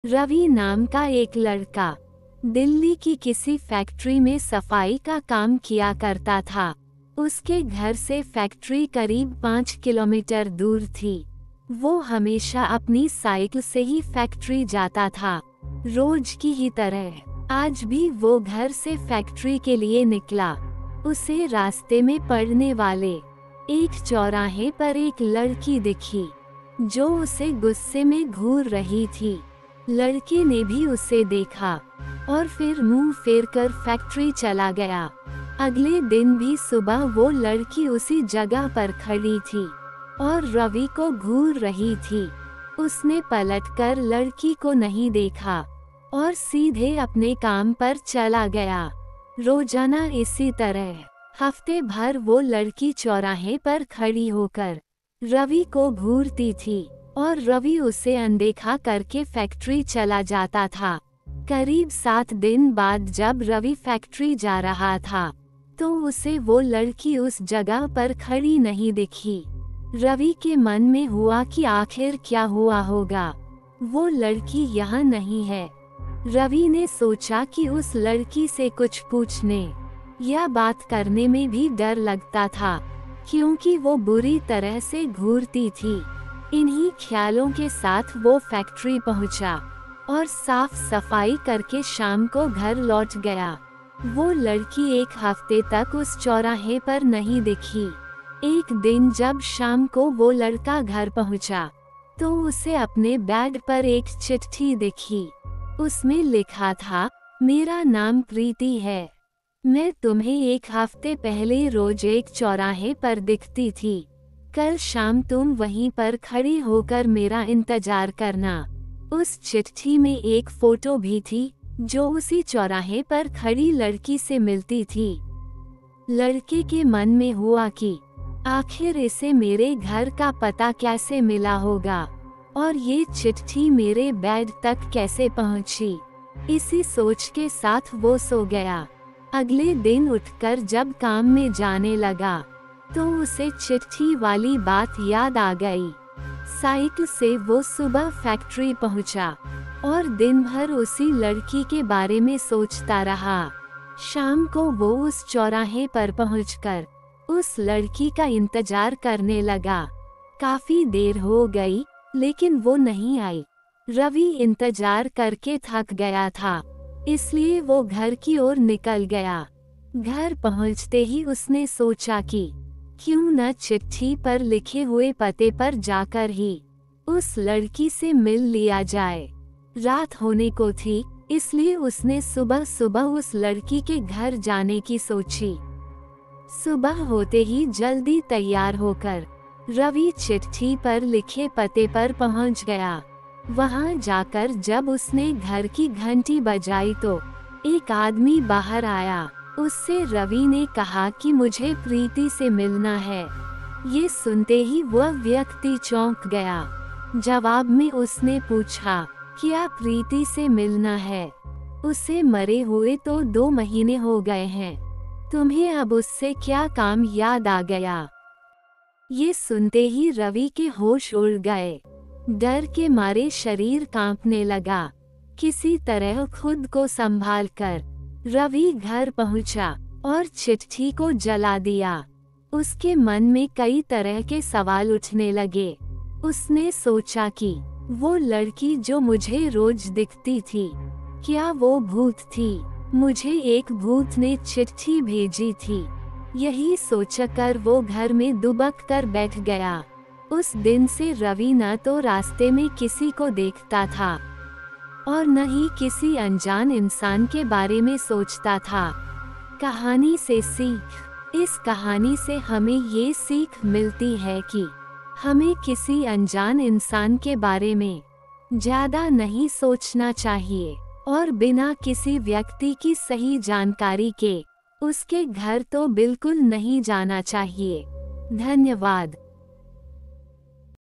रवि नाम का एक लड़का दिल्ली की किसी फैक्ट्री में सफाई का काम किया करता था। उसके घर से फैक्ट्री करीब 5 किलोमीटर दूर थी। वो हमेशा अपनी साइकिल से ही फैक्ट्री जाता था, रोज की ही तरह। आज भी वो घर से फैक्ट्री के लिए निकला। उसे रास्ते में पड़ने वाले एक चौराहे पर एक लड़की दिखी, जो उसे गुस्से में घूर रही थी। लड़के ने भी उसे देखा और फिर मुंह फेरकर फैक्ट्री चला गया। अगले दिन भी सुबह वो लड़की उसी जगह पर खड़ी थी और रवि को घूर रही थी। उसने पलटकर लड़की को नहीं देखा और सीधे अपने काम पर चला गया। रोजाना इसी तरह हफ्ते भर वो लड़की चौराहे पर खड़ी होकर रवि को घूरती थी और रवि उसे अनदेखा करके फैक्ट्री चला जाता था। करीब 7 दिन बाद जब रवि फैक्ट्री जा रहा था, तो उसे वो लड़की उस जगह पर खड़ी नहीं दिखी। रवि के मन में हुआ कि आखिर क्या हुआ होगा, वो लड़की यहाँ नहीं है। रवि ने सोचा कि उस लड़की से कुछ पूछने या बात करने में भी डर लगता था, क्योंकि वो बुरी तरह से घूरती थी। इन्हीं ख्यालों के साथ वो फैक्ट्री पहुंचा और साफ सफाई करके शाम को घर लौट गया। वो लड़की एक हफ्ते तक उस चौराहे पर नहीं दिखी। एक दिन जब शाम को वो लड़का घर पहुंचा, तो उसे अपने बैग पर एक चिट्ठी दिखी। उसमें लिखा था, मेरा नाम प्रीति है। मैं तुम्हें एक हफ्ते पहले रोज एक चौराहे पर दिखती थी। कल शाम तुम वहीं पर खड़ी होकर मेरा इंतजार करना। उस चिट्ठी में एक फोटो भी थी, जो उसी चौराहे पर खड़ी लड़की से मिलती थी। लड़के के मन में हुआ कि आखिर इसे मेरे घर का पता कैसे मिला होगा और ये चिट्ठी मेरे बैग तक कैसे पहुंची। इसी सोच के साथ वो सो गया। अगले दिन उठकर जब काम में जाने लगा, तो उसे चिट्ठी वाली बात याद आ गई। साइकिल से वो सुबह फैक्ट्री पहुंचा और दिन भर उसी लड़की के बारे में सोचता रहा। शाम को वो उस चौराहे पर पहुंचकर उस लड़की का इंतजार करने लगा। काफी देर हो गई, लेकिन वो नहीं आई। रवि इंतजार करके थक गया था, इसलिए वो घर की ओर निकल गया। घर पहुंचते ही उसने सोचा कि क्यों न चिट्ठी पर लिखे हुए पते पर जाकर ही उस लड़की से मिल लिया जाए। रात होने को थी, इसलिए उसने सुबह सुबह उस लड़की के घर जाने की सोची। सुबह होते ही जल्दी तैयार होकर रवि चिट्ठी पर लिखे पते पर पहुंच गया। वहां जाकर जब उसने घर की घंटी बजाई, तो एक आदमी बाहर आया। उससे रवि ने कहा कि मुझे प्रीति से मिलना है। ये सुनते ही वह व्यक्ति चौंक गया। जवाब में उसने पूछा, क्या प्रीति से मिलना है? उसे मरे हुए तो 2 महीने हो गए हैं। तुम्हें अब उससे क्या काम याद आ गया? ये सुनते ही रवि के होश उड़ गए। डर के मारे शरीर कांपने लगा। किसी तरह खुद को संभालकर रवि घर पहुंचा और चिट्ठी को जला दिया। उसके मन में कई तरह के सवाल उठने लगे। उसने सोचा कि वो लड़की जो मुझे रोज दिखती थी, क्या वो भूत थी? मुझे एक भूत ने चिट्ठी भेजी थी। यही सोचकर वो घर में दुबक कर बैठ गया। उस दिन से रवि न तो रास्ते में किसी को देखता था और न ही किसी अनजान इंसान के बारे में सोचता था। कहानी से सीख। इस कहानी से हमें ये सीख मिलती है कि हमें किसी अनजान इंसान के बारे में ज्यादा नहीं सोचना चाहिए और बिना किसी व्यक्ति की सही जानकारी के उसके घर तो बिल्कुल नहीं जाना चाहिए। धन्यवाद।